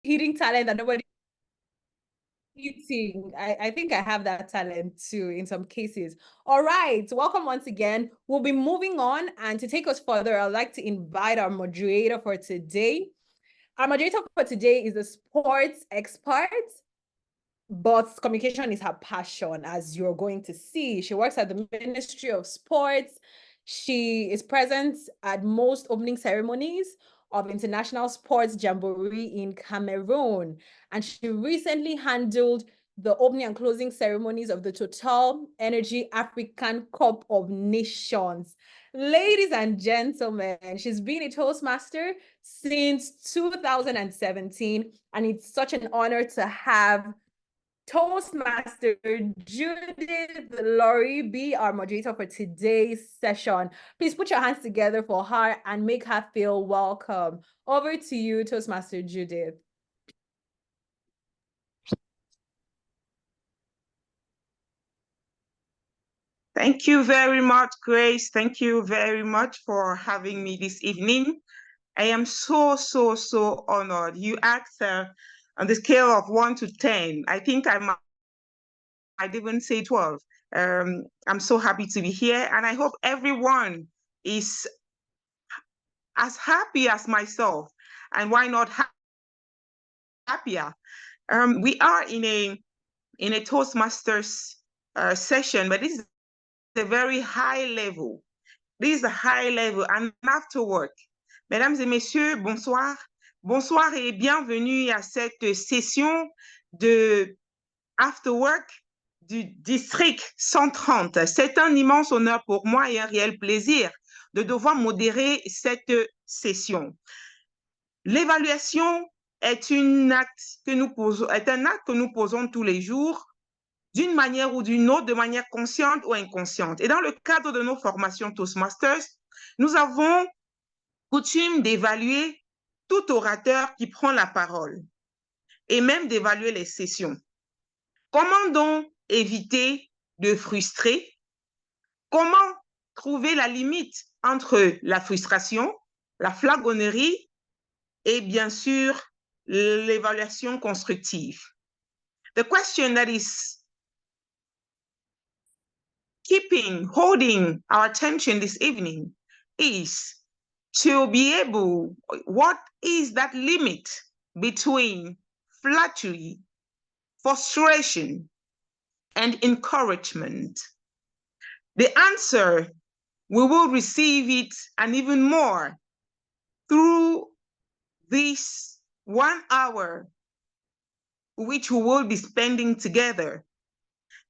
hidden talent that nobody eating. I think I have that talent too in some cases. All right, welcome once again. We'll be moving on, and to take us further, I'd like to invite our moderator for today. Our moderator for today is a sports expert, but communication is her passion, as you're going to see. She works at the Ministry of Sports. She is present at most opening ceremonies of International Sports Jamboree in Cameroon. And she recently handled the opening and closing ceremonies of the Total Energy African Cup of Nations. Ladies and gentlemen, she's been a Toastmaster since 2017, and it's such an honor to have Toastmaster Judith Laurie be our moderator for today's session. Please put your hands together for her and make her feel welcome. Over to you, Toastmaster Judith. Thank you very much, Grace. Thank you very much for having me this evening. I am so honored. You asked on the scale of 1 to 10. I think I might even say 12. I'm so happy to be here, and I hope everyone is as happy as myself. And why not happier? We are in a Toastmasters session, but this is a very high level. This is a high level, and Afterwork. Mesdames et messieurs, bonsoir. Bonsoir et bienvenue à cette session de Afterwork du district 130. C'est un immense honneur pour moi et un réel plaisir de devoir modérer cette session. L'évaluation est un acte que nous posons tous les jours, d'une manière ou d'une autre, de manière consciente ou inconsciente. Et dans le cadre de nos formations Toastmasters, nous avons coutume d'évaluer tout orateur qui prend la parole et même d'évaluer les sessions. Comment donc éviter de frustrer? Comment trouver la limite entre la frustration, la flagornerie et bien sûr l'évaluation constructive? The question that is holding our attention this evening is to be able, what is that limit between flattery, frustration, and encouragement? The answer, we will receive it and even more through this 1 hour, which we will be spending together.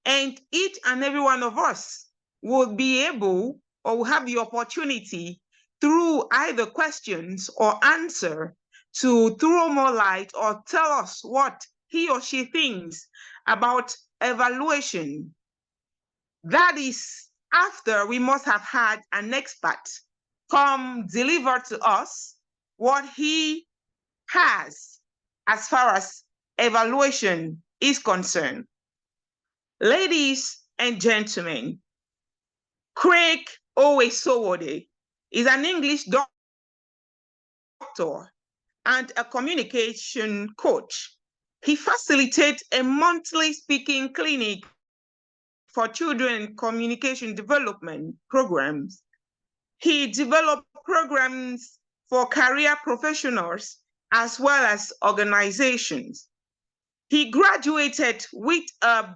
And each and every one of us will be able or will have the opportunity through either questions or answer to throw more light or tell us what he or she thinks about evaluation. That is after we must have had an expert come deliver to us what he has as far as evaluation is concerned. Ladies and gentlemen, Craig Owesowode is an English doctor and a communication coach. He facilitates a monthly speaking clinic for children communication development programs. He developed programs for career professionals as well as organizations. He graduated with a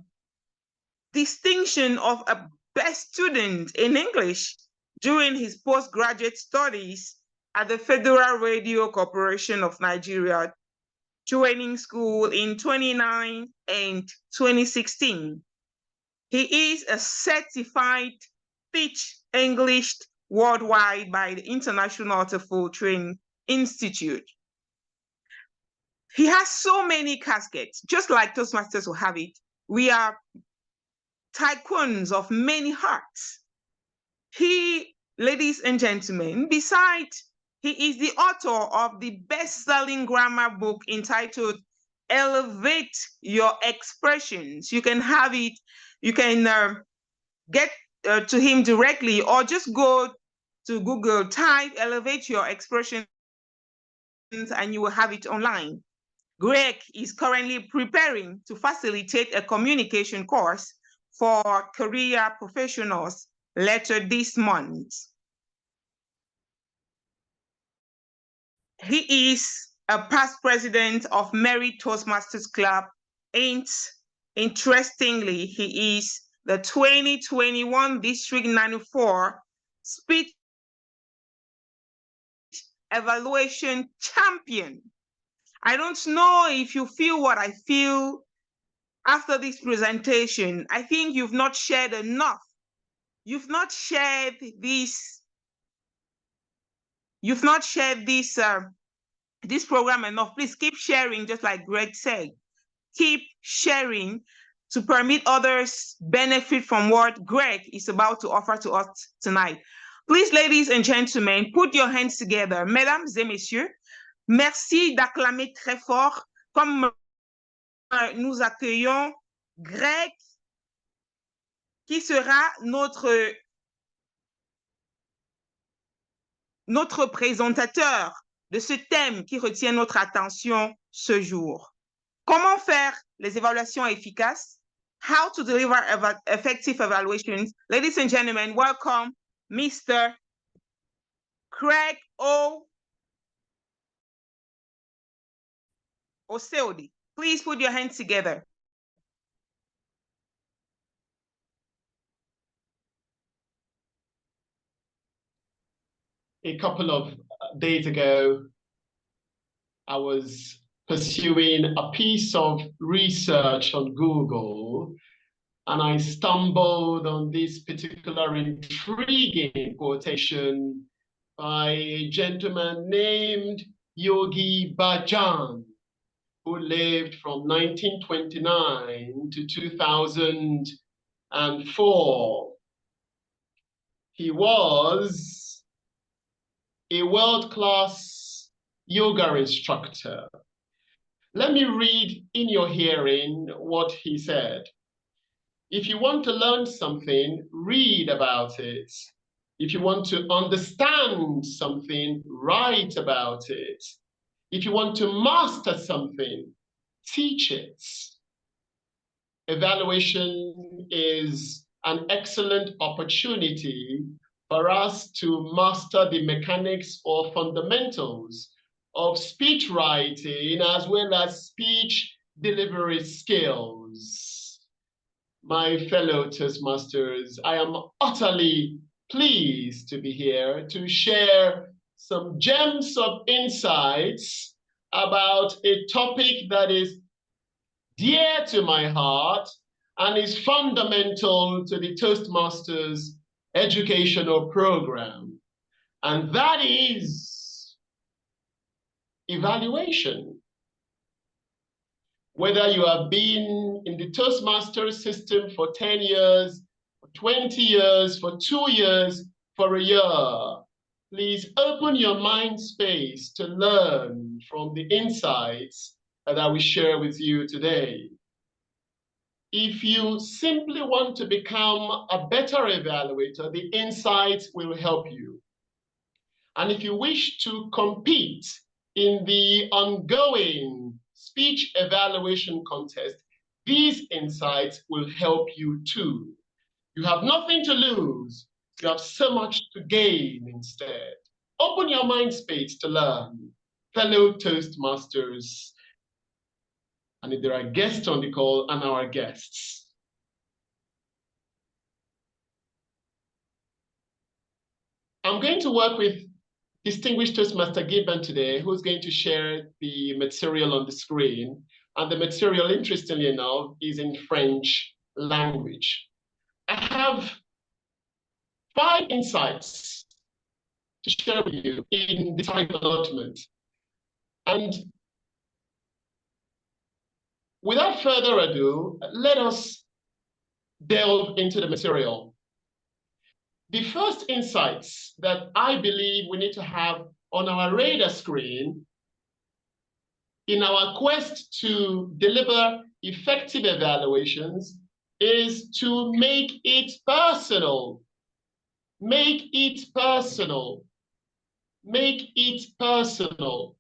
distinction of a best student in English during his postgraduate studies at the Federal Radio Corporation of Nigeria Training School in 2009 and 2016. He is a certified Teach English worldwide by the International TOEFL Training Institute. He has so many caskets, just like Toastmasters will have it. We are tycoons of many hearts. He, ladies and gentlemen, besides, he is the author of the best-selling grammar book entitled Elevate Your Expressions. You can have it, you can get to him directly, or just go to Google, type Elevate Your Expressions, and you will have it online. Greg is currently preparing to facilitate a communication course for career professionals later this month. He is a past president of Mary Toastmasters Club, and interestingly, he is the 2021 District 94 Speech Evaluation Champion. I don't know if you feel what I feel after this presentation. I think you've not shared enough. You've not shared this this program enough. Please keep sharing, just like Greg said. Keep sharing to permit others benefit from what Greg is about to offer to us tonight. Please, ladies and gentlemen, put your hands together. Mesdames et messieurs, merci d'acclamer très fort comme nous accueillons Greg, qui sera notre présentateur de ce thème qui retient notre attention ce jour. Comment faire les évaluations efficaces? How to deliver effective evaluations. Ladies and gentlemen, welcome Mr. Craig Oseodi. Please put your hands together. A couple of days ago, I was pursuing a piece of research on Google, and I stumbled on this particular intriguing quotation by a gentleman named Yogi Bhajan, who lived from 1929 to 2004. He was a world-class yoga instructor. Let me read in your hearing what he said. If you want to learn something, read about it. If you want to understand something, write about it. If you want to master something, teach it. Evaluation is an excellent opportunity for us to master the mechanics or fundamentals of speech writing as well as speech delivery skills. My fellow Toastmasters, I am utterly pleased to be here to share some gems of insights about a topic that is dear to my heart and is fundamental to the Toastmasters educational program, and that is evaluation. Whether you have been in the Toastmasters system for 10 years, for 20 years, for 2 years, for a year, please open your mind space to learn from the insights that I will share with you today. If you simply want to become a better evaluator, the insights will help you. And if you wish to compete in the ongoing speech evaluation contest, these insights will help you too. You have nothing to lose. You have so much to gain instead. Open your mind space to learn. Fellow Toastmasters, and if there are guests on the call, and our guests. I'm going to work with distinguished Toastmaster Gibbon today, who's going to share the material on the screen. And the material, interestingly enough, is in French language. I have 5 insights to share with you in the time allotment. And without further ado, let us delve into the material. The first insights that I believe we need to have on our radar screen in our quest to deliver effective evaluations is to make it personal. Make it personal. Make it personal.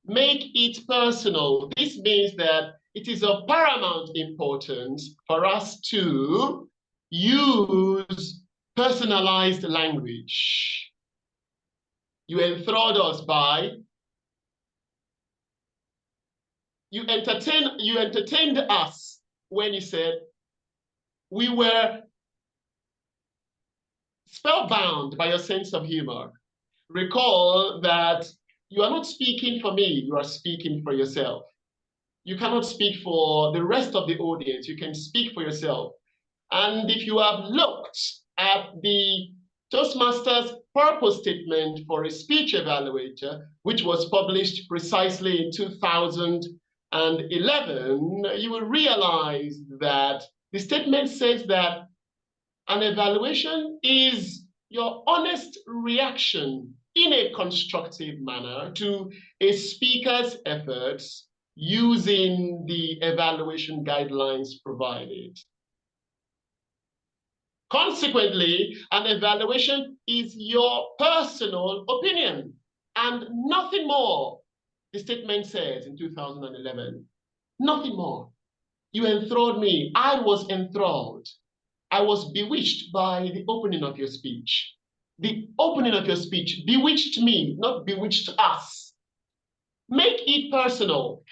Make it personal. This means that it is of paramount importance for us to use personalized language. You enthralled us by, you entertained us when you said, we were spellbound by your sense of humor. Recall that you are not speaking for me, you are speaking for yourself. You cannot speak for the rest of the audience, you can speak for yourself. And if you have looked at the Toastmasters purpose statement for a speech evaluator, which was published precisely in 2011, you will realize that the statement says that an evaluation is your honest reaction in a constructive manner to a speaker's efforts using the evaluation guidelines provided. Consequently, an evaluation is your personal opinion and nothing more. The statement says in 2011, nothing more. You enthralled me. I was enthralled. I was bewitched by the opening of your speech. The opening of your speech bewitched me, not bewitched us. Make it personal.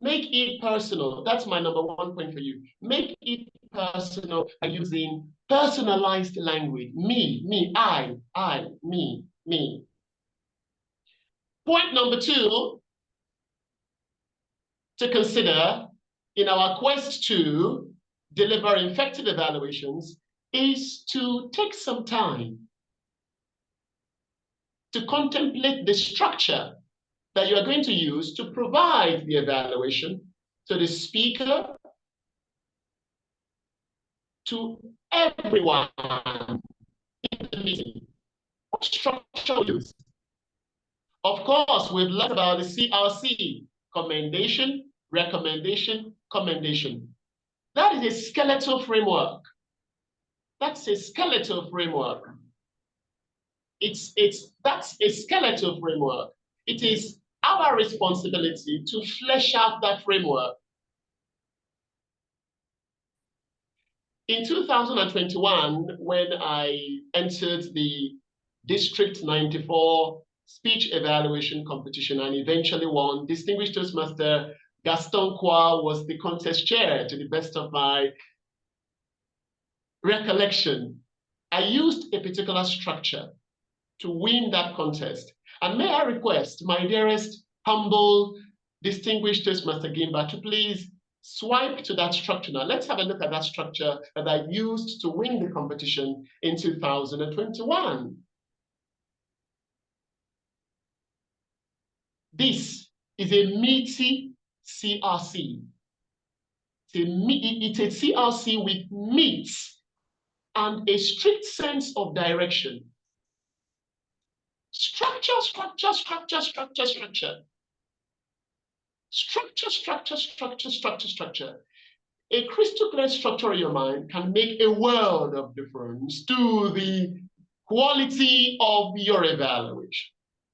Make it personal. That's my number one point for you. Make it personal by using personalized language. Me, I, me. Point number two to consider in our quest to deliver effective evaluations is to take some time to contemplate the structure that you are going to use to provide the evaluation to the speaker, to everyone in the meeting. What structure will you use? Of course, we've learned about the CRC, commendation, recommendation, commendation. That is a skeletal framework. That's a skeletal framework. That's a skeletal framework. It is our responsibility to flesh out that framework. In 2021, when I entered the District 94 speech evaluation competition and eventually won, Distinguished Toastmaster Gaston Kwa was the contest chair, to the best of my recollection. I used a particular structure to win that contest. And may I request my dearest, humble, distinguished Toastmaster Gimba to please swipe to that structure now. Let's have a look at that structure that I used to win the competition in 2021. This is a meaty CRC. It's a CRC with meat and a strict sense of direction. Structure. A crystal clear structure in your mind can make a world of difference to the quality of your evaluation,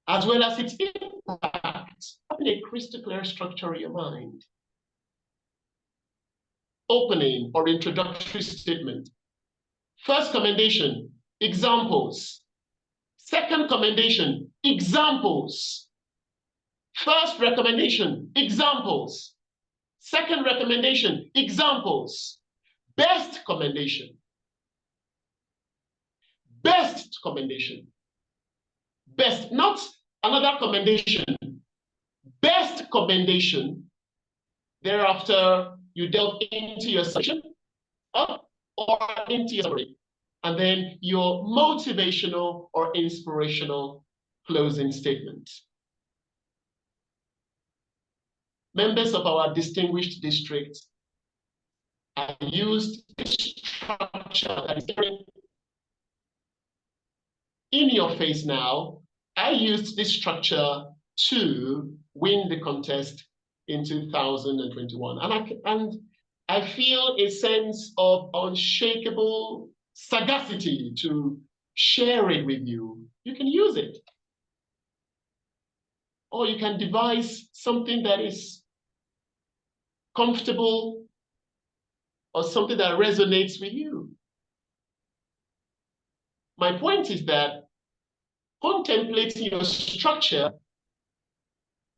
as well as its impact. Having a crystal clear structure in your mind. Opening or introductory statement. First commendation, examples. Second commendation, examples. First recommendation, examples. Second recommendation, examples. Best commendation. Best commendation. Best, not another commendation. Best commendation. Thereafter, you delve into your section or into your summary. And then your motivational or inspirational closing statement. Members of our distinguished district, I used this structure that is in your face now. I used this structure to win the contest in 2021. And I feel a sense of unshakable sagacity to share it with you. You can use it. or you can devise something that is comfortable or something that resonates with you. My point is that contemplating your structure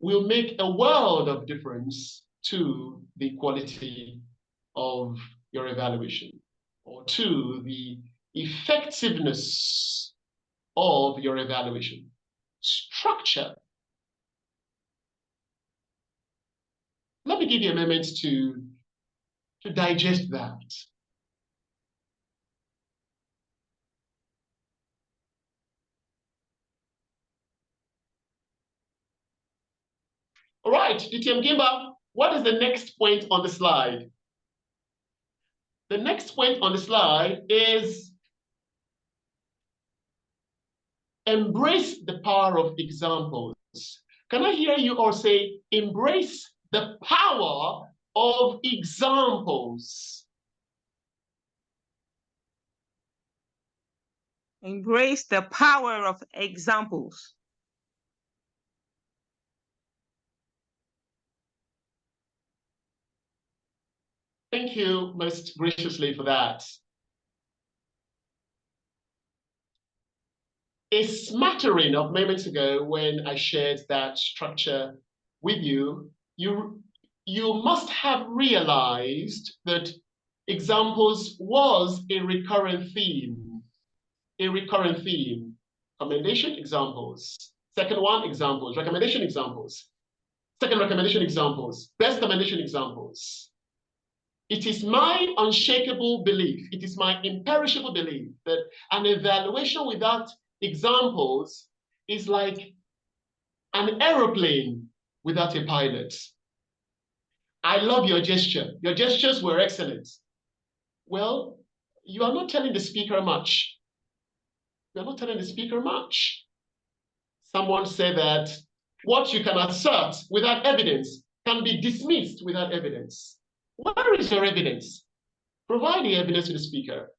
will make a world of difference to the quality of your evaluation, or to the effectiveness of your evaluation. Structure. Let me give you a moment to digest that. All right, DTM Gimba, what is the next point on the slide? The next point on the slide is embrace the power of examples. Can I hear you all say, embrace the power of examples? Embrace the power of examples. Thank you most graciously for that. A smattering of moments ago when I shared that structure with you, you must have realized that examples was a recurrent theme. A recurrent theme. Commendation examples. Second one, examples. Recommendation examples. Second recommendation examples. Best commendation examples. It is my unshakable belief, it is my imperishable belief that an evaluation without examples is like an aeroplane without a pilot. I love your gesture. Your gestures were excellent. Well, you are not telling the speaker much. You're not telling the speaker much. Someone said that what you can assert without evidence can be dismissed without evidence. Where is your evidence? Provide the evidence to the speaker.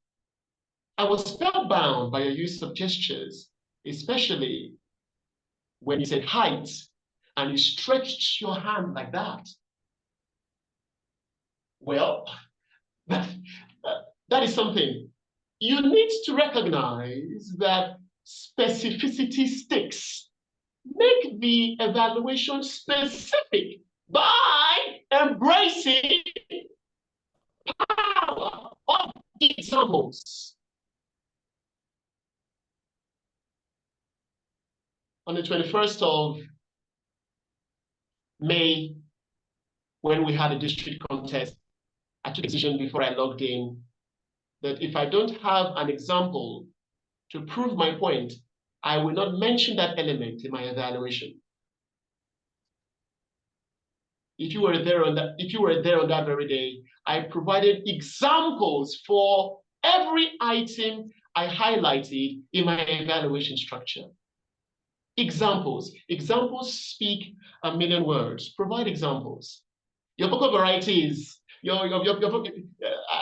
I was spellbound by your use of gestures, especially when you said height and you stretched your hand like that. Well, that is something. You need to recognize that specificity sticks. Make the evaluation specific by embracing power of examples. On the 21st of May, when we had a district contest, I took a decision before I logged in that if I don't have an example to prove my point, I will not mention that element in my evaluation. If you were there on that very day, I provided examples for every item I highlighted in my evaluation structure. Examples. Examples speak a million words. Provide examples. Your vocal varieties. I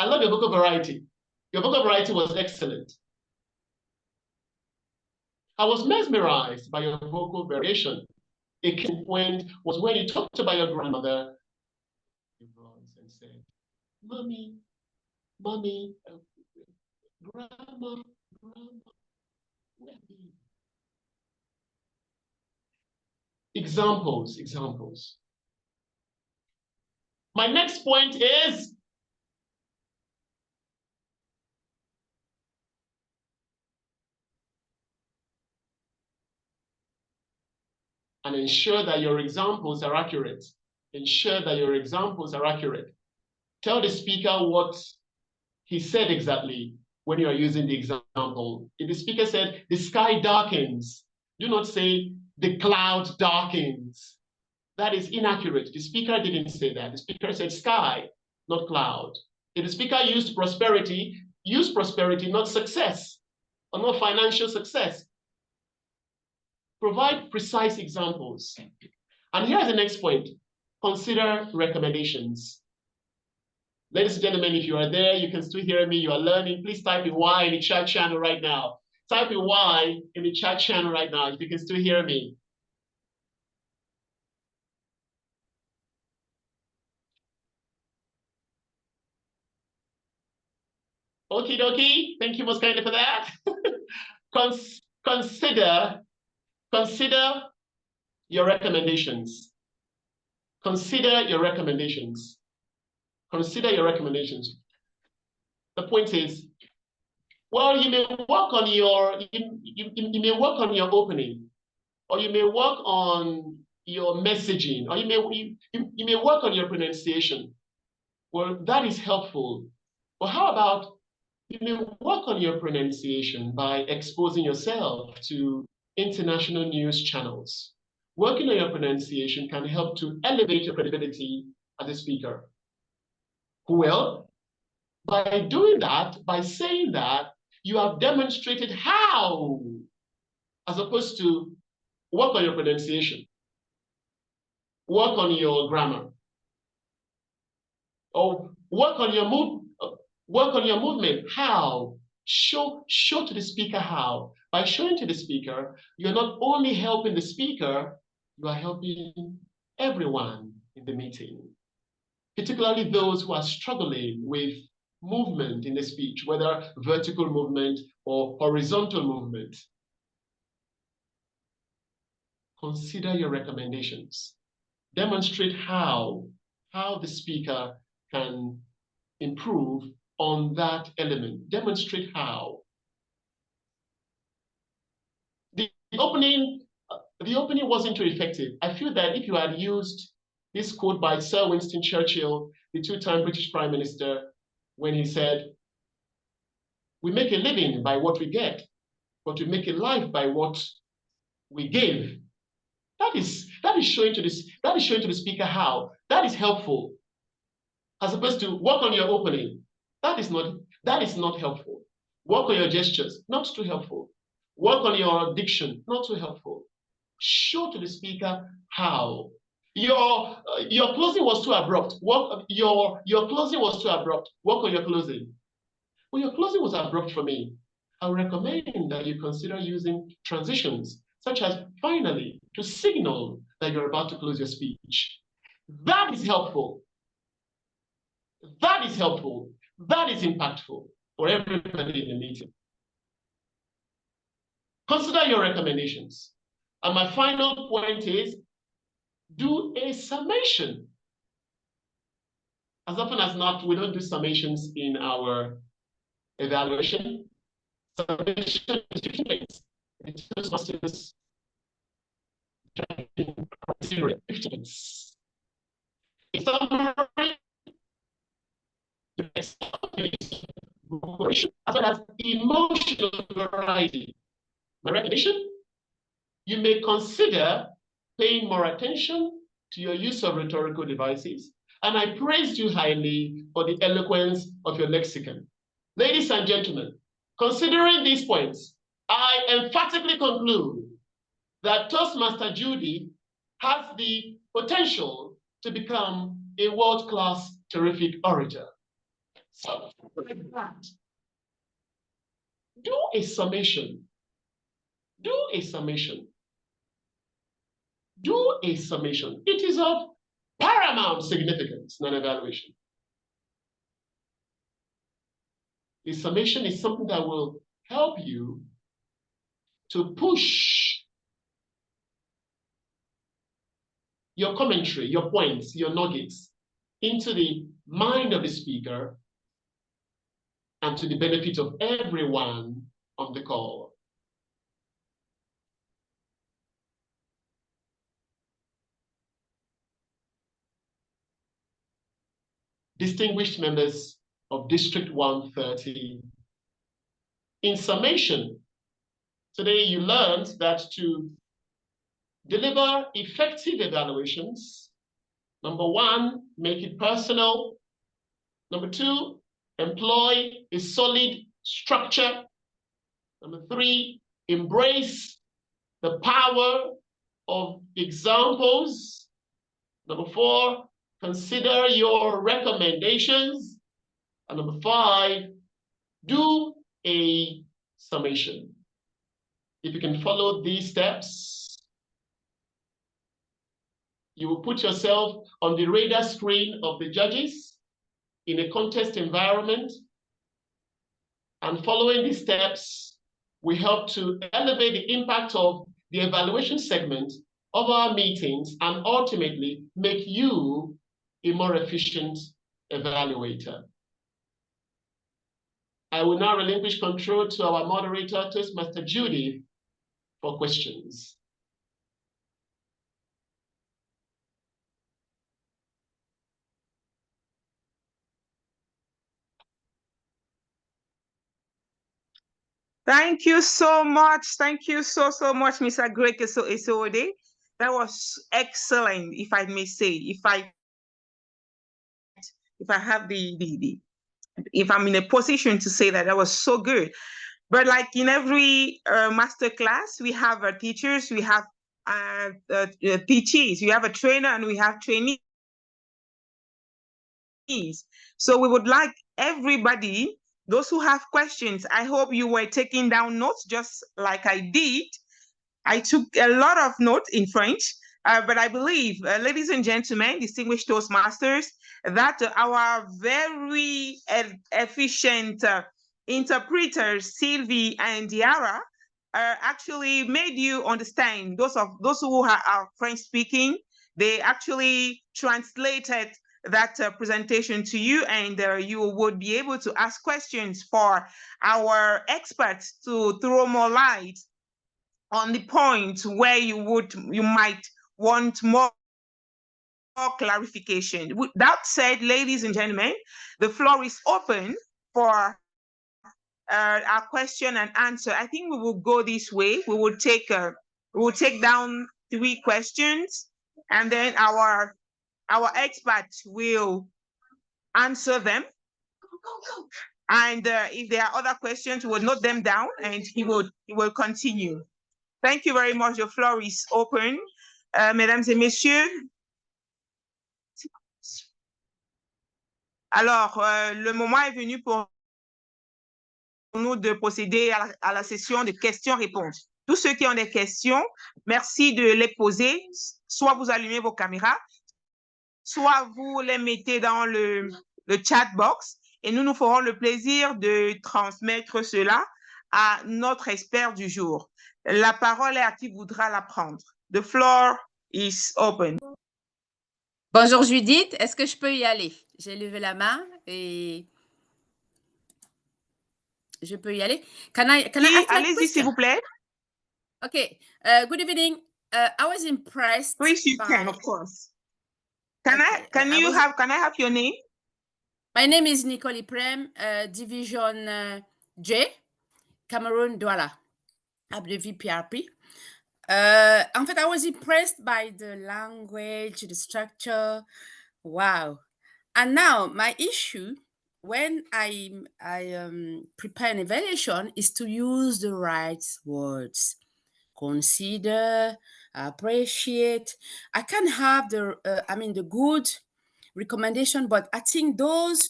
love your vocal variety. Your vocal variety was excellent. I was mesmerized by your vocal variation. A key point was when you talked about your grandmother and said, "Mommy, mommy, grandma, where are you?" Examples, examples. My next point is and ensure that your examples are accurate. Ensure that your examples are accurate. Tell the speaker what he said exactly when you are using the example. If the speaker said, "The sky darkens," do not say, "The cloud darkens." That is inaccurate. The speaker didn't say that. The speaker said sky, not cloud. If the speaker used prosperity, use prosperity, not success, or not financial success. Provide precise examples. And here's the next point. Consider recommendations. Ladies and gentlemen, if you are there, you can still hear me, you are learning, please type in Y in the chat channel right now. Type in Y in the chat channel right now if you can still hear me. Okie dokie. Thank you most kindly for that. Consider your recommendations. Consider your recommendations. Consider your recommendations. The point is, well, you may work on your you may work on your opening, or you may work on your messaging, or you may work on your pronunciation. Well, that is helpful. But how about you may work on your pronunciation by exposing yourself to international news channels. Working on your pronunciation can help to elevate your credibility as a speaker. Well, by doing that, by saying that, you have demonstrated how, as opposed to work on your pronunciation, work on your grammar, or work on your movement. How? Show to the speaker how. By showing to the speaker, you're not only helping the speaker, you are helping everyone in the meeting, particularly those who are struggling with movement in the speech, whether vertical movement or horizontal movement. Consider your recommendations. Demonstrate how the speaker can improve on that element. Demonstrate how. The opening wasn't too effective. I feel that if you had used this quote by Sir Winston Churchill, the two-time British Prime Minister, when he said, "We make a living by what we get, but we make a life by what we give." That is showing to the speaker how. That is helpful. As opposed to work on your opening. That is not helpful. Work on your gestures, not too helpful. Work on your diction, not too helpful. Show to the speaker how. Your closing was too abrupt. Your closing was too abrupt. Work on your closing. Well, your closing was abrupt for me. I would recommend that you consider using transitions, such as finally, to signal that you're about to close your speech. That is helpful. That is helpful. That is impactful for everybody in the meeting. Consider your recommendations. And my final point is, do a summation. As often as not, we don't do summations in our evaluation. Summation is 15 points. In Toastmasters, 15 points. In summary, as well as emotional variety. My recommendation, you may consider paying more attention to your use of rhetorical devices, and I praised you highly for the eloquence of your lexicon. Ladies and gentlemen, considering these points, I emphatically conclude that Toastmaster Judy has the potential to become a world-class, terrific orator. So, like that, do a summation. Do a summation. Do a summation. It is of paramount significance in an evaluation. A summation is something that will help you to push your commentary, your points, your nuggets into the mind of the speaker and to the benefit of everyone on the call. Distinguished members of District 130, in summation, today you learned that to deliver effective evaluations, number one, make it personal. Number two, employ a solid structure. Number three, embrace the power of examples. Number four, consider your recommendations. And number five, do a summation. If you can follow these steps, you will put yourself on the radar screen of the judges in a contest environment, And following these steps, we help to elevate the impact of the evaluation segment of our meetings and ultimately make you a more efficient evaluator. I will now relinquish control to our moderator, Toastmaster Judy, for questions. Thank you so much. Thank you so much, Mr. Greg Esode. That was excellent, if I may say. If I have if I'm in a position to say that was so good. But like in every master class, we have teachers, we have teachees, we have a trainer, and we have trainees. So we would like everybody, those who have questions, I hope you were taking down notes just like I did. I took a lot of notes in French, but I believe, ladies and gentlemen, distinguished Toastmasters, that our very efficient interpreters, Sylvie and Diara, actually made you understand. Those who are French speaking, they actually translated that presentation to you, and you would be able to ask questions for our experts to throw more light on the point where you might want more clarification. With that said, ladies and gentlemen, the floor is open for our question and answer. I think we will go this way. We will take down 3 questions, and then our experts will answer them. And if there are other questions, we will note them down, and he will continue. Thank you very much. The floor is open. Mesdames et messieurs. Alors, le moment est venu pour nous de procéder à la session de questions-réponses. Tous ceux qui ont des questions, merci de les poser. Soit vous allumez vos caméras, soit vous les mettez dans le chat box, et nous ferons le plaisir de transmettre cela à notre expert du jour. La parole est à qui voudra la prendre. The floor is open. Bonjour Judith, est-ce que je peux y aller? J'ai levé la main et je peux y aller. Can I allez-y s'il vous plaît. Okay. Good evening. I was impressed. Please, you can, of course. Can I have your name? My name is Nicole Iprem, Division J, Cameroon Douala, abbrevié PRP. In fact, I was impressed by the language, the structure. Wow. And now my issue when I prepare an evaluation is to use the right words. Consider, appreciate. I can have the good recommendation, but I think those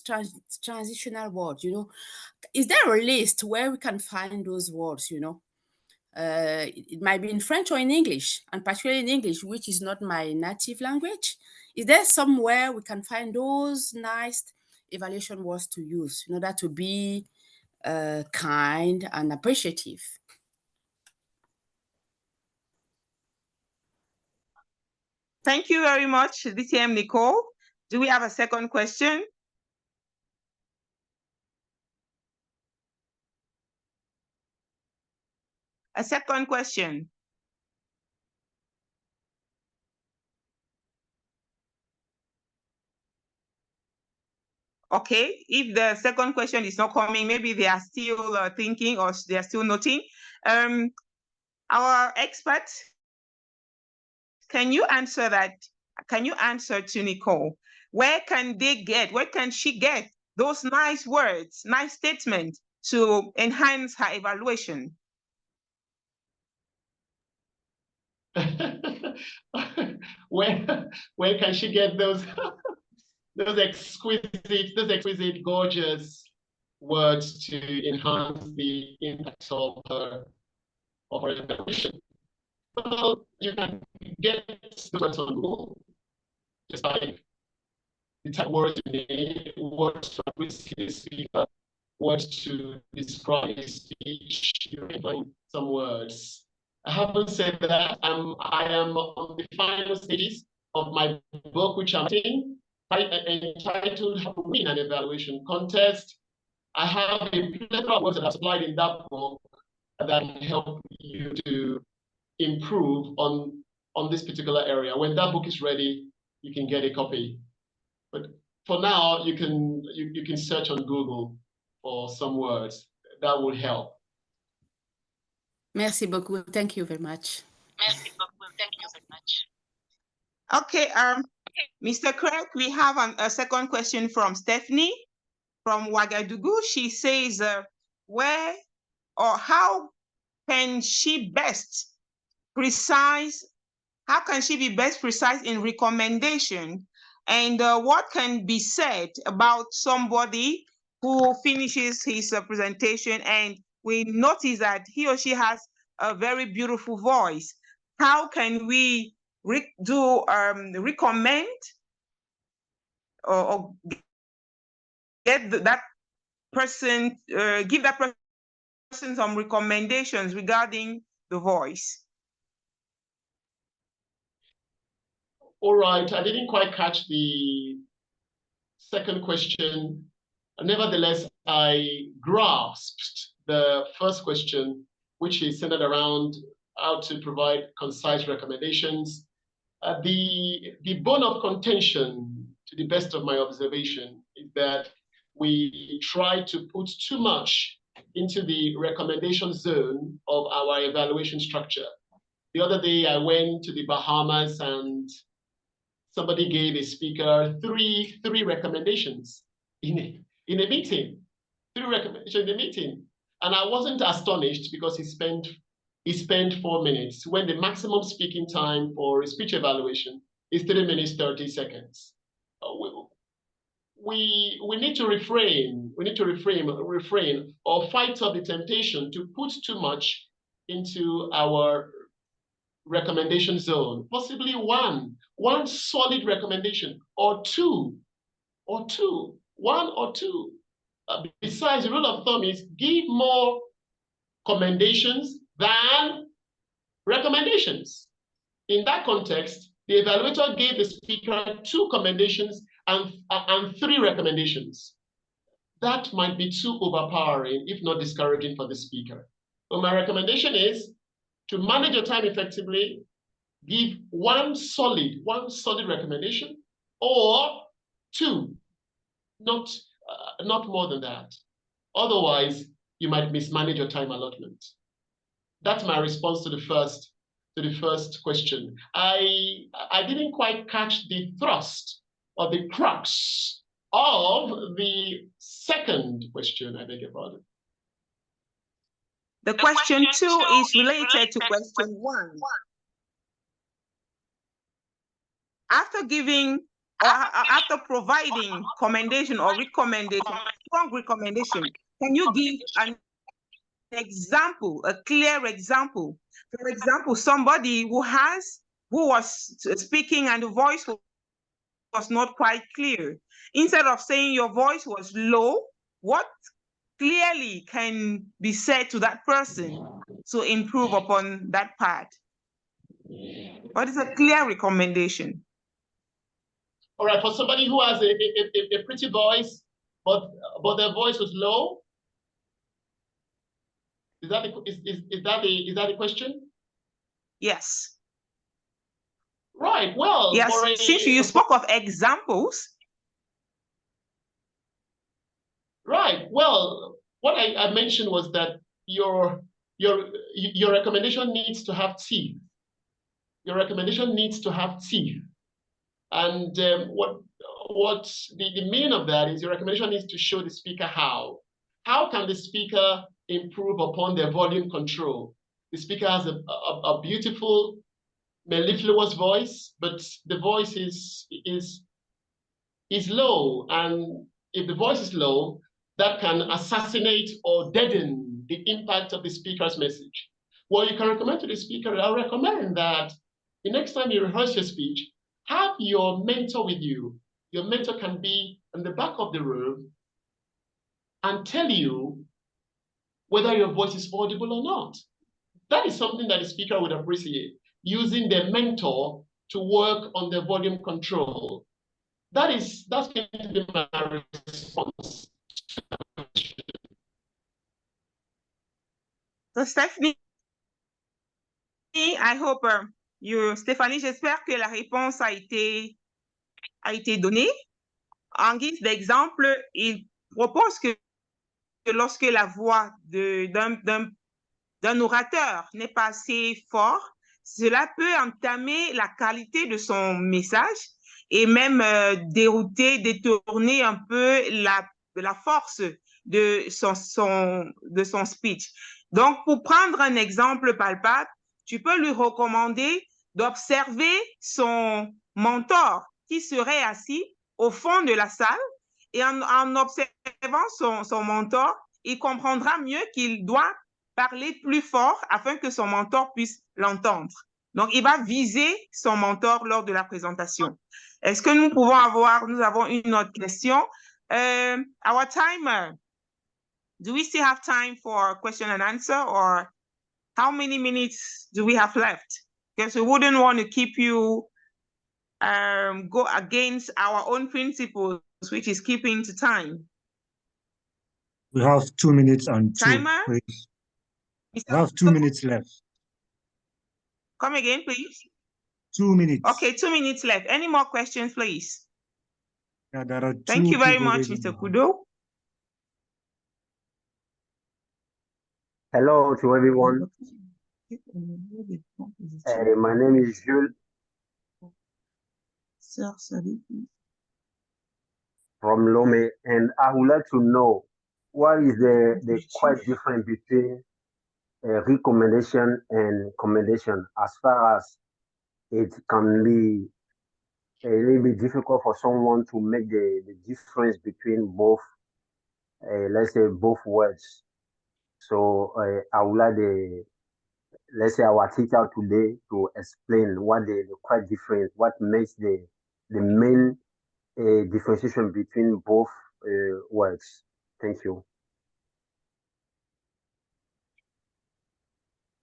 transitional words, is there a list where we can find those words, it might be in French or in English, and particularly in English, which is not my native language. Is there somewhere we can find those nice evaluation words to use in order to be kind and appreciative? Thank you very much, DTM Nicole. Do we have a second question? A second question. Okay, if the second question is not coming, maybe they are still thinking or they are still noting. Our expert, can you answer that? Can you answer to Nicole? Where can she get those nice words, nice statements to enhance her evaluation? Where can she get those those exquisite, gorgeous words to enhance the impact of her evaluation? Well, you can get those on Google. Just like the type words you need, words to appreciate the speaker, words to describe a speech, you can find some words. I haven't said that I am on the final stages of my book, which I'm writing, entitled How to Win an Evaluation Contest. I have a plethora of words that are supplied in that book that can help you to improve on this particular area. When that book is ready, you can get a copy. But for now, you can search on Google for some words. That will help. Merci beaucoup. Thank you very much. Merci beaucoup. Thank you very much. Okay, Mr. Craig, we have a second question from Stephanie from Ouagadougou. She says, where or how can she be best precise in recommendation, and what can be said about somebody who finishes his presentation and we notice that he or she has a very beautiful voice? How can we recommend or get that person, give that person some recommendations regarding the voice? All right, I didn't quite catch the second question. Nevertheless, I grasped the first question, which is centered around how to provide concise recommendations. The bone of contention, to the best of my observation, is that we try to put too much into the recommendation zone of our evaluation structure. The other day, I went to the Bahamas and somebody gave a speaker three recommendations in a meeting. 3 recommendations in a meeting. And I wasn't astonished because he spent 4 minutes when the maximum speaking time for a speech evaluation is 3 minutes, 30 seconds. We need to refrain. We need to refrain or fight off the temptation to put too much into our recommendation zone. Possibly one solid recommendation or two. One or two. Besides, the rule of thumb is give more commendations than recommendations. In that context, the evaluator gave the speaker 2 commendations and 3 recommendations. That might be too overpowering, if not discouraging for the speaker. So my recommendation is to manage your time effectively, give one solid recommendation, or 2, not more than that. Otherwise, you might mismanage your time allotment. That's my response to the first question. I didn't quite catch the thrust or the crux of the second question. I beg your pardon. The question 2 is related to question 1. After giving or after providing commendation or recommendation, strong recommendation, can you give an example, a clear example? For example, somebody who was speaking and the voice was not quite clear. Instead of saying your voice was low, what clearly can be said to that person to improve upon that part? What is a clear recommendation? All right, for somebody who has a pretty voice, but their voice was low, is that the question? Yes. Right. Well, yes. Since you spoke of examples. Right. Well, what I mentioned was that your recommendation needs to have teeth. Your recommendation needs to have teeth. And what the meaning of that is your recommendation needs to show the speaker how. How can the speaker improve upon their volume control? The speaker has a beautiful, mellifluous voice, but the voice is low. And if the voice is low, that can assassinate or deaden the impact of the speaker's message. Well, you can recommend to the speaker, I'll recommend that the next time you rehearse your speech, have your mentor with you. Your mentor can be in the back of the room, and tell you whether your voice is audible or not. That is something that the speaker would appreciate, using their mentor to work on the volume control. That's going to be my response. So Stephanie, I hope Stéphanie, j'espère que la réponse a été donnée. En guise d'exemple, il propose que lorsque la voix d'un orateur n'est pas assez fort, cela peut entamer la qualité de son message et même détourner un peu la force de son speech. Donc, pour prendre un exemple palpable, tu peux lui recommander d'observer son mentor qui serait assis au fond de la salle et en observant son mentor, il comprendra mieux qu'il doit parler plus fort afin que son mentor puisse l'entendre. Donc, il va viser son mentor lors de la présentation. Est-ce que nous avons une autre question? Our timer, do we still have time for question and answer, or how many minutes do we have left? Because we wouldn't want to keep you go against our own principles, which is keeping to time. We have 2 minutes and Timer? please. We have 2 minutes left. Come again, please. 2 minutes. Okay, 2 minutes left. Any more questions, please? Yeah, there are Thank you very much, people Mr. Kudo. Hello to everyone. My name is Jules from Lome, and I would like to know what is the quite difference between recommendation and commendation, as far as it can be a little bit difficult for someone to make the difference between both, let's say, both words. So I would like let's say our teacher today to explain what the quite difference, what makes the main differentiation between both words. Thank you.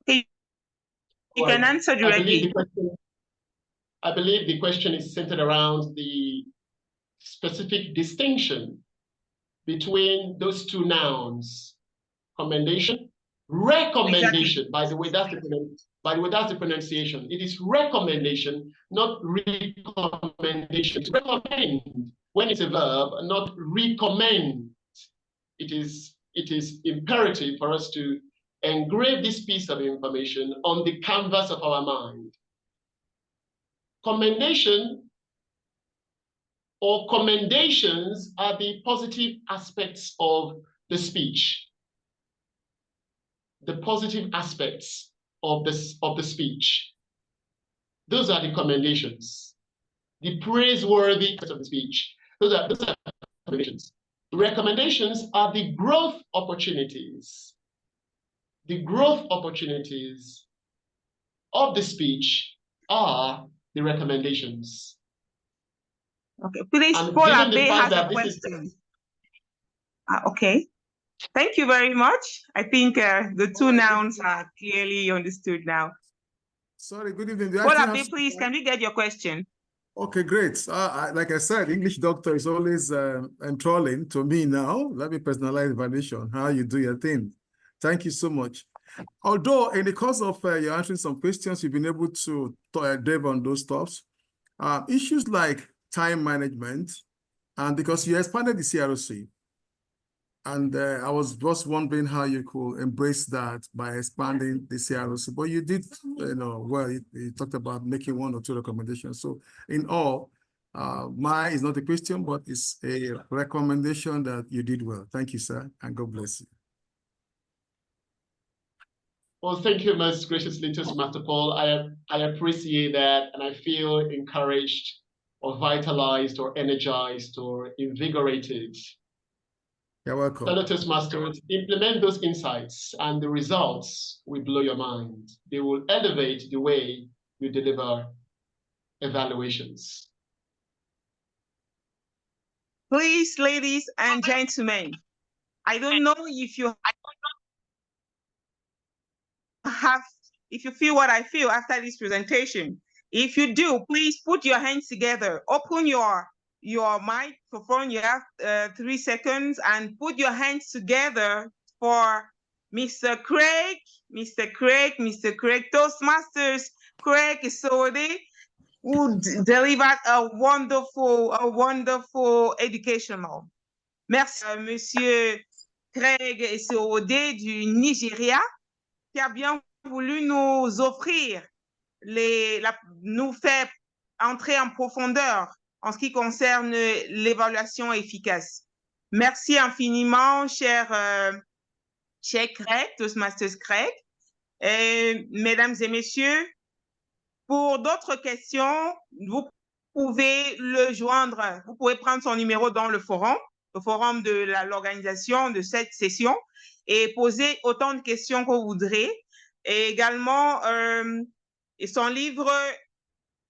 You can answer directly. I believe the question is centered around the specific distinction between those two nouns, commendation, recommendation. Exactly. By the way, that's the pronunciation. It is recommendation, not recommendation. To recommend when it's a verb, not recommend. It is imperative for us to engrave this piece of information on the canvas of our mind. Commendation or commendations are the positive aspects of the speech. The positive aspects of the speech. Those are the commendations. The praiseworthy aspects of the speech. Those are commendations. Recommendations are the growth opportunities. The growth opportunities of the speech are the recommendations. Okay, please, Paul Abe has a question. Okay, thank you very much. I think the two nouns are clearly understood now. Sorry, good evening. Paul Abe, please, can we get your question? Okay, great. Like I said, English doctor is always enthralling to me now. Let me personalize evaluation, how you do your thing. Thank you so much. Although in the course of you answering some questions, you've been able to delve on those stuffs. Issues like time management, and because you expanded the CROC, and I was just wondering how you could embrace that by expanding the CROC. But you did, well, you talked about making 1 or 2 recommendations. So in all, mine is not a question, but it's a recommendation that you did well. Thank you, sir, and God bless you. Well, thank you most graciously, Toastmaster Paul. I appreciate that, and I feel encouraged or vitalized or energized or invigorated. You're welcome. Fellow Toastmasters, implement those insights and the results will blow your mind. They will elevate the way you deliver evaluations. Please, ladies and gentlemen, I don't know if you feel what I feel after this presentation. If you do, please put your hands together. Open your microphone. You have 3 seconds, and put your hands together for Mr. Craig, Toastmasters, Craig Isode, who delivered a wonderful educational. Merci, Monsieur Craig Isode du Nigeria, qui a bien voulu nous offrir, nous faire entrer en profondeur en ce qui concerne l'évaluation efficace. Merci infiniment, cher Craig, Toastmasters Craig. Et, mesdames et messieurs, pour d'autres questions, vous pouvez le joindre, vous pouvez prendre son numéro dans le forum de l'organisation de cette session et poser autant de questions que vous voudrez. Et également, son livre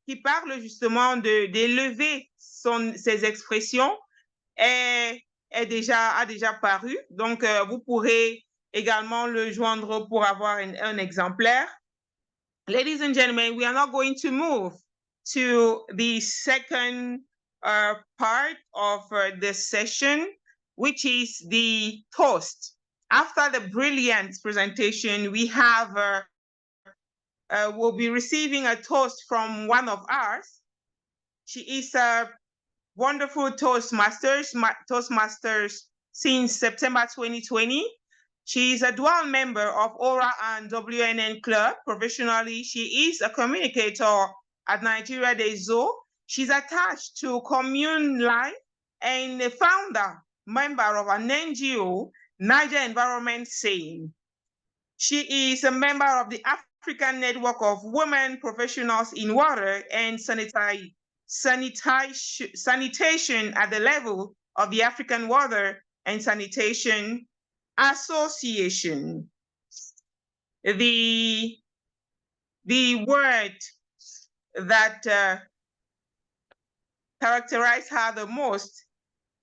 qui parle justement d'élever ses expressions a déjà paru. Donc, vous pourrez également le joindre pour avoir un exemplaire. Ladies and gentlemen, we are now going to move to the second part of the session, which is the toast. After the brilliant presentation, we have we'll be receiving a toast from one of ours. She is a wonderful Toastmasters since September 2020. She is a dual member of ORA and WNN Club. Professionally, she is a communicator at Nigeria Day Zoo. She's attached to Commune Life and a member of an NGO, Niger Environment Saying. She is a member of the African Network of Women Professionals in Water and Sanitation at the level of the African Water and Sanitation Association. The word that characterized her the most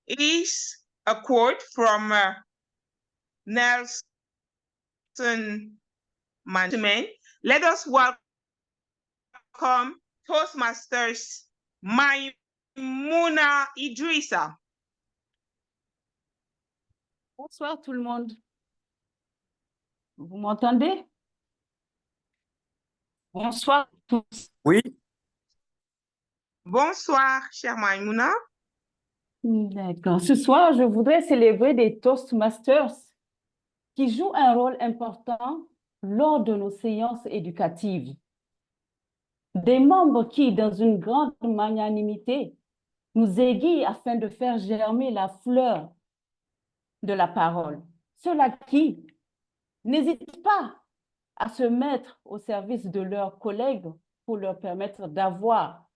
is a quote from Nelson Mandela. Let us welcome Toastmasters Maimouna Idrissa. Bonsoir tout le monde. Vous m'entendez? Bonsoir tous. Oui. Bonsoir, chère Maimouna. D'accord. Ce soir, je voudrais célébrer des Toastmasters qui jouent un rôle important lors de nos séances éducatives. Des membres qui, dans une grande magnanimité, nous aiguillent afin de faire germer la fleur de la parole. Ceux-là qui n'hésitent pas à se mettre au service de leurs collègues pour leur permettre d'avoir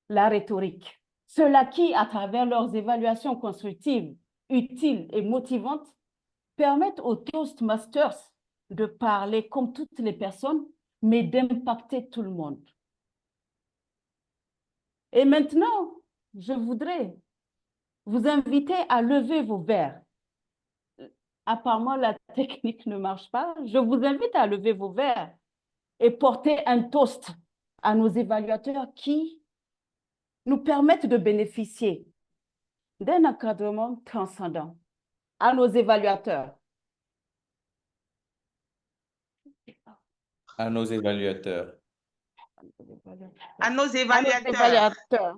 la rhétorique. Ceux-là qui, à travers leurs évaluations constructives, utiles et motivantes, permettent aux Toastmasters de parler comme toutes les personnes, mais d'impacter tout le monde. Et maintenant, je voudrais vous inviter à lever vos verres. Apparemment, la technique ne marche pas. Je vous invite à lever vos verres et porter un toast à nos évaluateurs qui nous permettent de bénéficier d'un encadrement transcendant. À nos évaluateurs. À nos évaluateurs. À nos évaluateurs.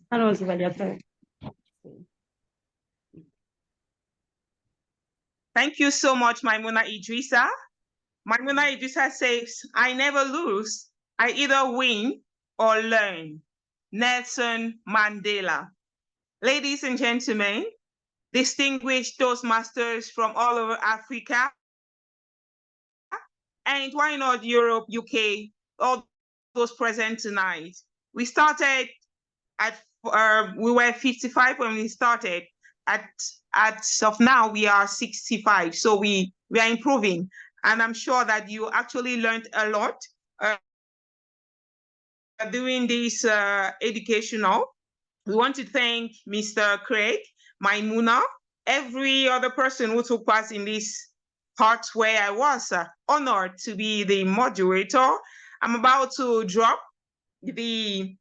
À nos évaluateurs. Thank you so much, Maimouna Idrissa. Maimouna Idrissa says, I never lose. I either win or learn. Nelson Mandela. Ladies and gentlemen, distinguished Toastmasters from all over Africa, and why not Europe, UK, all those present tonight. We started we were 55 when we started. As of now, we are 65. So we are improving. And I'm sure that you actually learned a lot doing this educational. We want to thank Mr. Craig, Maimuna, every other person who took part in this part where I was honored to be the moderator. I'm about to drop the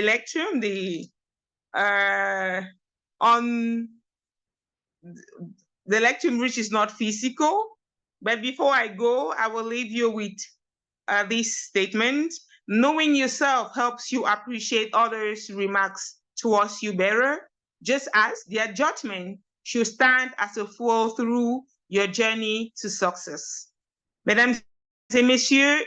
lecture, on the lecture which is not physical. But before I go, I will leave you with this statement. Knowing yourself helps you appreciate others' remarks towards you better, just as their judgment should stand as a fuel through your journey to success. Mesdames et messieurs,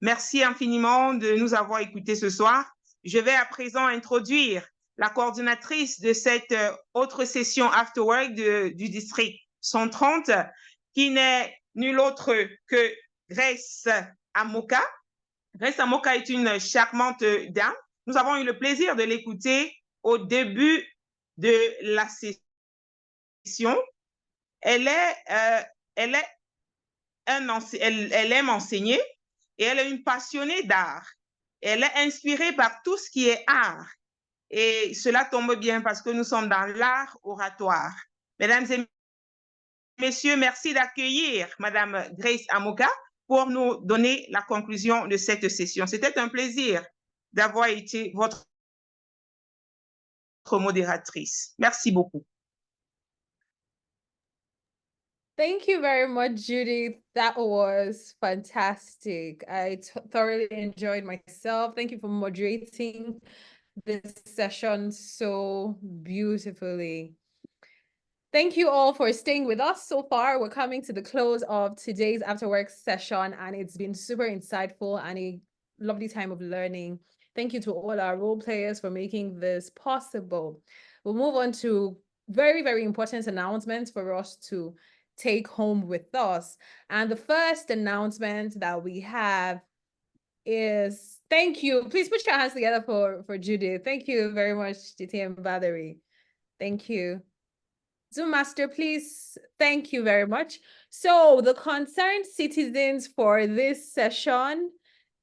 merci infiniment de nous avoir écoutés ce soir. Je vais à présent introduire la coordinatrice de cette autre session Afterwork du district 130, qui n'est nulle autre que Grace Amoka. Grace Amoka est une charmante dame. Nous avons eu le plaisir de l'écouter au début de la session. Elle aime enseigner et elle est une passionnée d'art. Elle est inspirée par tout ce qui est art. Et cela tombe bien parce que nous sommes dans l'art oratoire. Mesdames et messieurs, merci d'accueillir Madame Grace Amoka pour nous donner la conclusion de cette session. C'était un plaisir d'avoir été votre modératrice. Merci beaucoup. Thank you very much, Judy. That was fantastic. I thoroughly enjoyed myself. Thank you for moderating this session so beautifully. Thank you all for staying with us so far. We're coming to the close of today's Afterwork session, and it's been super insightful and a lovely time of learning. Thank you to all our role players for making this possible. We'll move on to very, very important announcements for us to take home with us. And the first announcement that we have is, thank you. Please put your hands together for Judith. Thank you very much, GTM Valerie. Thank you. Zoom Master, please. Thank you very much. So the concerned citizens for this session,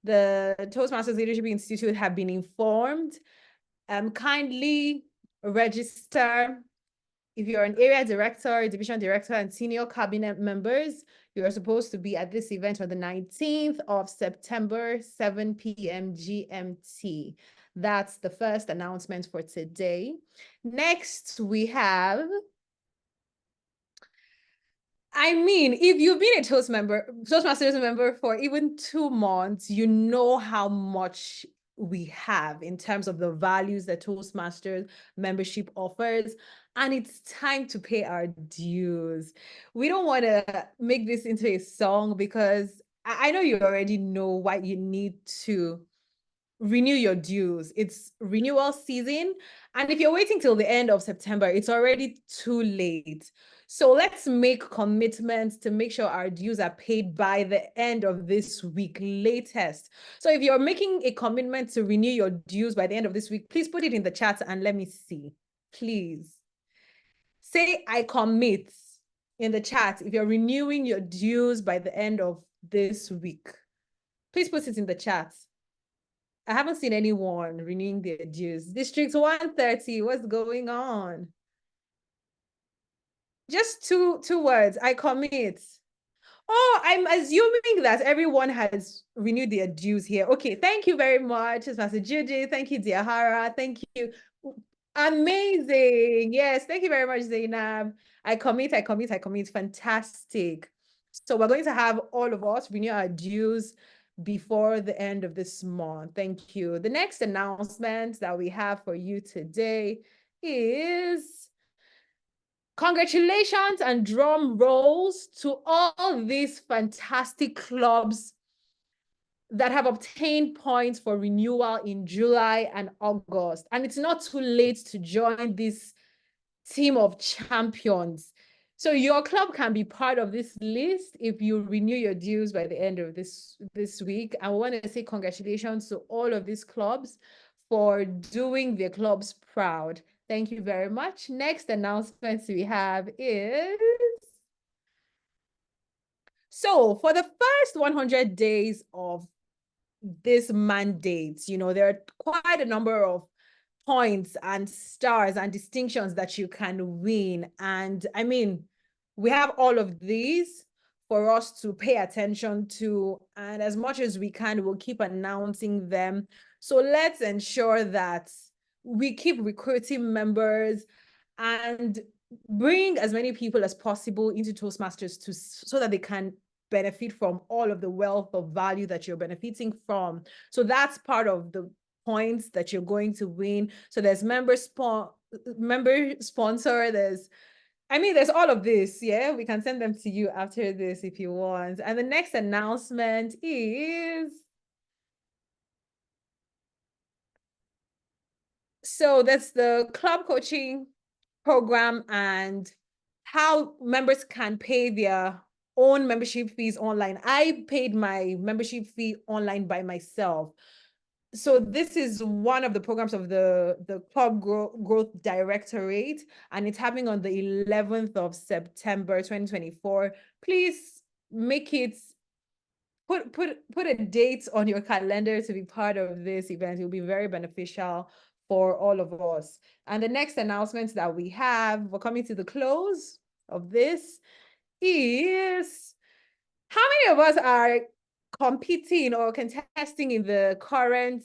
the Toastmasters Leadership Institute have been informed. Kindly register. If you're an area director, division director, and senior cabinet members, you are supposed to be at this event on the 19th of September, 7 p.m. GMT. That's the first announcement for today. Next, we have, if you've been a Toastmasters member for even 2 months, you know how much we have in terms of the values that Toastmasters membership offers. And it's time to pay our dues. We don't want to make this into a song because I know you already know why you need to renew your dues. It's renewal season. And if you're waiting till the end of September, it's already too late. So let's make commitments to make sure our dues are paid by the end of this week, latest. So if you're making a commitment to renew your dues by the end of this week, please put it in the chat and let me see, please. Say, I commit in the chat if you're renewing your dues by the end of this week. Please put it in the chat. I haven't seen anyone renewing their dues. District 130, what's going on? Just two words, I commit. Oh, I'm assuming that everyone has renewed their dues here. Okay, thank you very much, Master Judy. Thank you, Diahara. Thank you. Amazing. Yes, thank you very much, Zainab. I commit. Fantastic. So we're going to have all of us renew our dues before the end of this month. Thank you. The next announcement that we have for you today is congratulations and drum rolls to all these fantastic clubs that have obtained points for renewal in July and August. And it's not too late to join this team of champions. So your club can be part of this list if you renew your dues by the end of this week. I want to say congratulations to all of these clubs for doing their clubs proud. Thank you very much. Next announcement we have is, so for the first 100 days of this mandate. You know, there are quite a number of points and stars and distinctions that you can win. And I mean, we have all of these for us to pay attention to. And as much as we can, we'll keep announcing them. So let's ensure that we keep recruiting members and bring as many people as possible into Toastmasters so that they can benefit from all of the wealth of value that you're benefiting from. So that's part of the points that you're going to win. So there's member sponsor, there's all of this. Yeah, we can send them to you after this if you want. And the next announcement is, so that's the club coaching program and how members can pay their own membership fees online. I paid my membership fee online by myself. So this is one of the programs of the Club Growth Directorate, and it's happening on the 11th of September, 2024. Please make it, put a date on your calendar to be part of this event. It will be very beneficial for all of us. And the next announcement that we have, we're coming to the close of this, is how many of us are competing or contesting in the current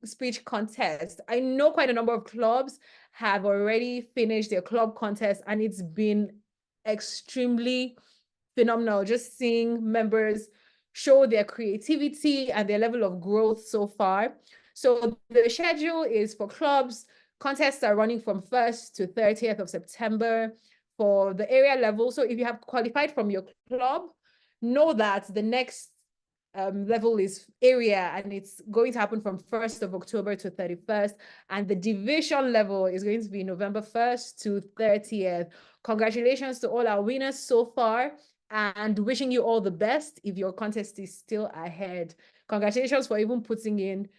speech contest? I know quite a number of clubs have already finished their club contest, and it's been extremely phenomenal just seeing members show their creativity and their level of growth so far. So the schedule is for clubs. Contests are running from 1st to 30th of September for the area level. So if you have qualified from your club, know that the next level is area, and it's going to happen from 1st of October to 31st. And the division level is going to be November 1st to 30th. Congratulations to all our winners so far, and wishing you all the best if your contest is still ahead. Congratulations for even putting in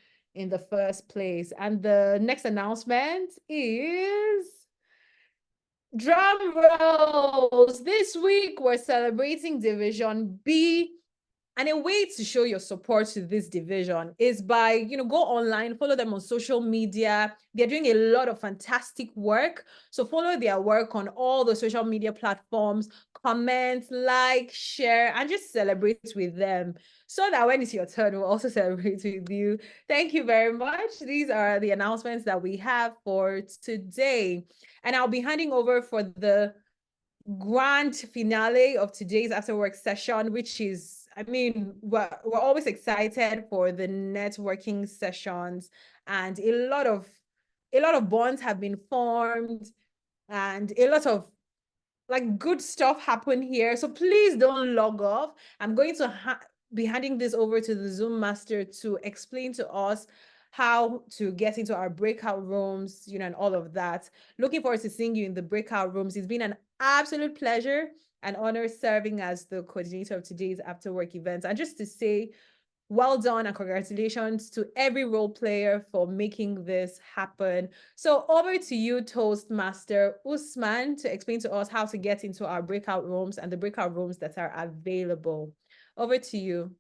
the first place. And the next announcement is, drum rolls. This week, we're celebrating Division B. And a way to show your support to this division is by, go online, follow them on social media. They're doing a lot of fantastic work. So follow their work on all the social media platforms, comment, like, share, and just celebrate with them so that when it's your turn, we'll also celebrate with you. Thank you very much. These are the announcements that we have for today. And I'll be handing over for the grand finale of today's Afterwork session, which is, we're always excited for the networking sessions, and a lot of bonds have been formed, and a lot of good stuff happen here. So please don't log off. I'm going to be handing this over to the Zoom master to explain to us how to get into our breakout rooms, and all of that. Looking forward to seeing you in the breakout rooms. It's been an absolute pleasure and honor serving as the coordinator of today's Afterwork events. And just to say, well done and congratulations to every role player for making this happen. So over to you, Toastmaster Usman, to explain to us how to get into our breakout rooms and the breakout rooms that are available. Over to you.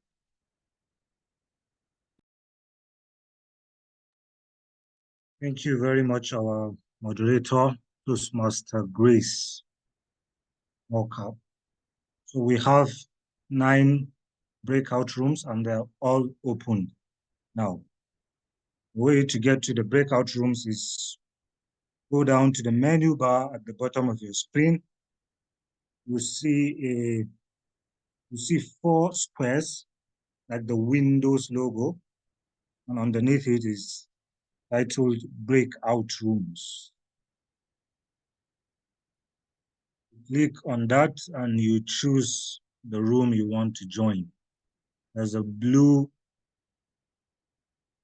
Thank you very much, our moderator, Toastmaster Grace Walker. So we have 9 breakout rooms, and they're all open now. The way to get to the breakout rooms is go down to the menu bar at the bottom of your screen. You see 4 squares like the Windows logo, and underneath it is titled Breakout Rooms. Click on that and you choose the room you want to join. There's a blue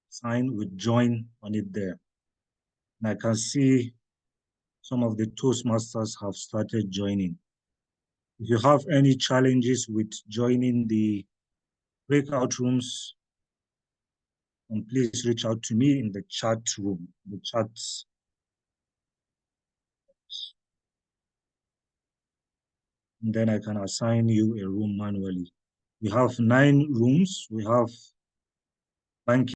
sign with join on it there. And I can see some of the Toastmasters have started joining. If you have any challenges with joining the breakout rooms, and please reach out to me in the chat room, the chats. And then I can assign you a room manually. We have 9 rooms. We have Thank you.